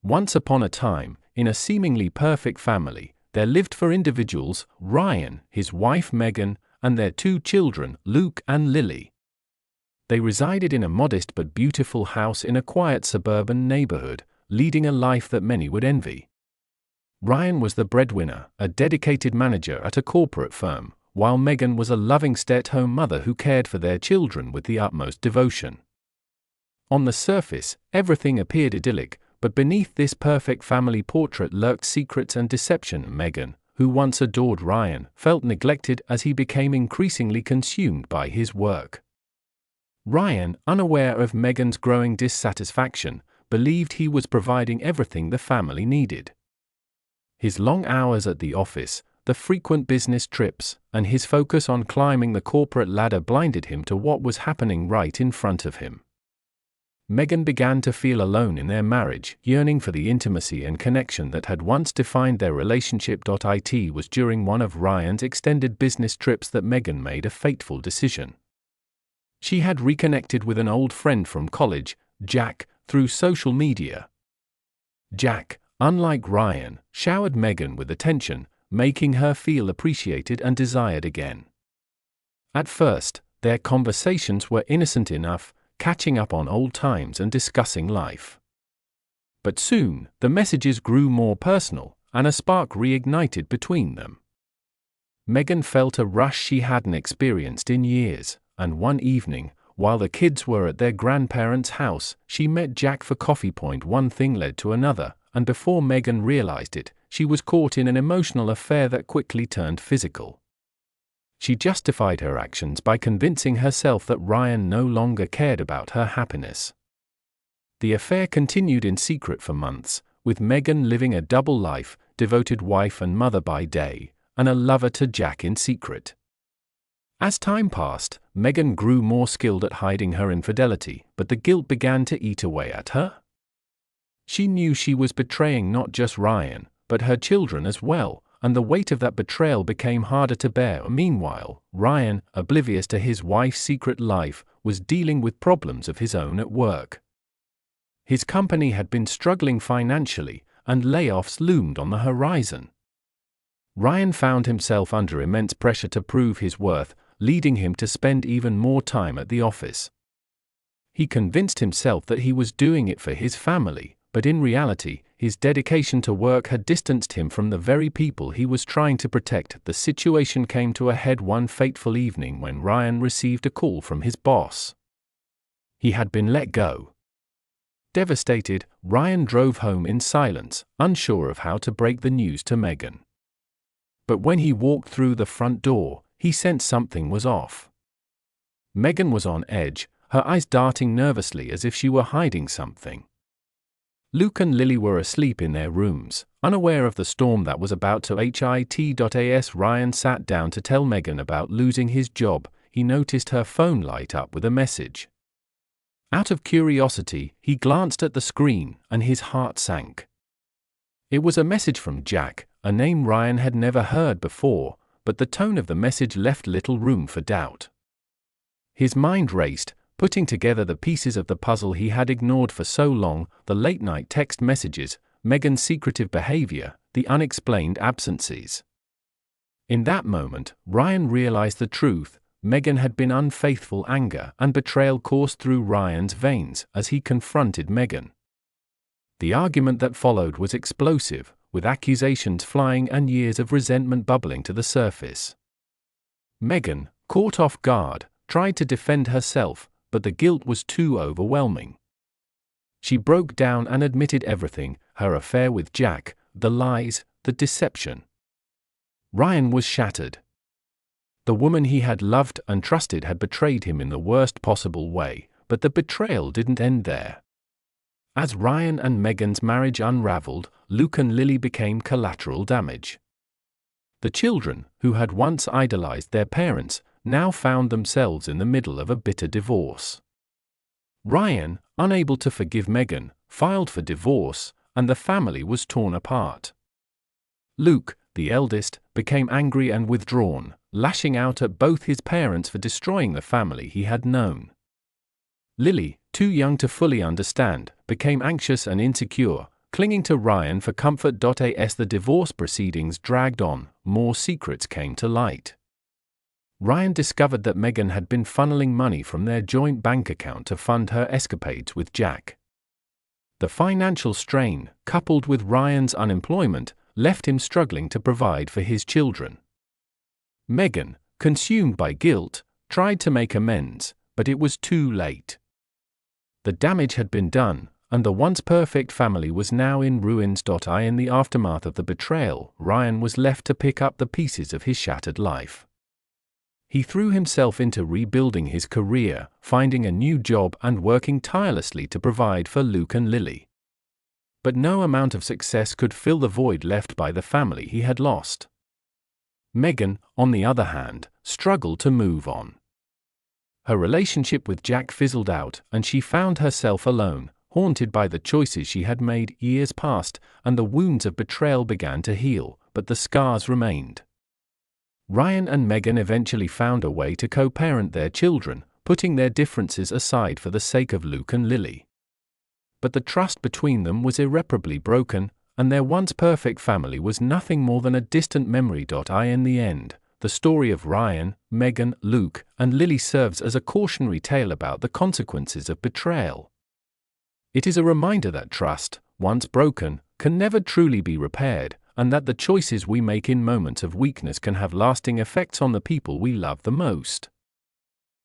Once upon a time, in a seemingly perfect family, there lived four individuals: Ryan, his wife Megan, and their two children, Luke and Lily. They resided in a modest but beautiful house in a quiet suburban neighborhood, leading a life that many would envy. Ryan was the breadwinner, a dedicated manager at a corporate firm, while Megan was a loving stay-at-home mother who cared for their children with the utmost devotion. On the surface, everything appeared idyllic, but beneath this perfect family portrait lurked secrets and deception. Megan, who once adored Ryan, felt neglected as he became increasingly consumed by his work. Ryan, unaware of Megan's growing dissatisfaction, believed he was providing everything the family needed. His long hours at the office, the frequent business trips, and his focus on climbing the corporate ladder blinded him to what was happening right in front of him. Megan began to feel alone in their marriage, yearning for the intimacy and connection that had once defined their relationship. It was during one of Ryan's extended business trips that Megan made a fateful decision. She had reconnected with an old friend from college, Jack, through social media. Jack, unlike Ryan, showered Megan with attention, making her feel appreciated and desired again. At first, their conversations were innocent enough, catching up on old times and discussing life. But soon, the messages grew more personal, and a spark reignited between them. Megan felt a rush she hadn't experienced in years, and one evening, while the kids were at their grandparents' house, she met Jack for coffee. One thing led to another, and before Megan realized it, she was caught in an emotional affair that quickly turned physical. She justified her actions by convincing herself that Ryan no longer cared about her happiness. The affair continued in secret for months, with Megan living a double life, devoted wife and mother by day, and a lover to Jack in secret. As time passed, Megan grew more skilled at hiding her infidelity, but the guilt began to eat away at her. She knew she was betraying not just Ryan, but her children as well, and the weight of that betrayal became harder to bear. Meanwhile, Ryan, oblivious to his wife's secret life, was dealing with problems of his own at work. His company had been struggling financially, and layoffs loomed on the horizon. Ryan found himself under immense pressure to prove his worth, leading him to spend even more time at the office. He convinced himself that he was doing it for his family, but in reality, his dedication to work had distanced him from the very people he was trying to protect. The situation came to a head one fateful evening when Ryan received a call from his boss. He had been let go. Devastated, Ryan drove home in silence, unsure of how to break the news to Megan. But when he walked through the front door, he sensed something was off. Megan was on edge, her eyes darting nervously as if she were hiding something. Luke and Lily were asleep in their rooms, unaware of the storm that was about to hit. As Ryan sat down to tell Megan about losing his job, he noticed her phone light up with a message. Out of curiosity, he glanced at the screen, and his heart sank. It was a message from Jack, a name Ryan had never heard before, but the tone of the message left little room for doubt. His mind raced, putting together the pieces of the puzzle he had ignored for so long: the late-night text messages, Megan's secretive behavior, the unexplained absences. In that moment, Ryan realized the truth: Megan had been unfaithful. Anger and betrayal coursed through Ryan's veins as he confronted Megan. The argument that followed was explosive, with accusations flying and years of resentment bubbling to the surface. Megan, caught off guard, tried to defend herself, but the guilt was too overwhelming. She broke down and admitted everything: her affair with Jack, the lies, the deception. Ryan was shattered. The woman he had loved and trusted had betrayed him in the worst possible way, but the betrayal didn't end there. As Ryan and Megan's marriage unraveled, Luke and Lily became collateral damage. The children, who had once idolized their parents, now found themselves in the middle of a bitter divorce. Ryan, unable to forgive Megan, filed for divorce, and the family was torn apart. Luke, the eldest, became angry and withdrawn, lashing out at both his parents for destroying the family he had known. Lily, too young to fully understand, became anxious and insecure, clinging to Ryan for comfort. As the divorce proceedings dragged on, more secrets came to light. Ryan discovered that Megan had been funneling money from their joint bank account to fund her escapades with Jack. The financial strain, coupled with Ryan's unemployment, left him struggling to provide for his children. Megan, consumed by guilt, tried to make amends, but it was too late. The damage had been done, and the once perfect family was now in ruins. In the aftermath of the betrayal, Ryan was left to pick up the pieces of his shattered life. He threw himself into rebuilding his career, finding a new job and working tirelessly to provide for Luke and Lily. But no amount of success could fill the void left by the family he had lost. Megan, on the other hand, struggled to move on. Her relationship with Jack fizzled out, and she found herself alone, haunted by the choices she had made years past, and the wounds of betrayal began to heal, but the scars remained. Ryan and Megan eventually found a way to co-parent their children, putting their differences aside for the sake of Luke and Lily. But the trust between them was irreparably broken, and their once perfect family was nothing more than a distant memory. In the end, the story of Ryan, Megan, Luke, and Lily serves as a cautionary tale about the consequences of betrayal. It is a reminder that trust, once broken, can never truly be repaired, and that the choices we make in moments of weakness can have lasting effects on the people we love the most.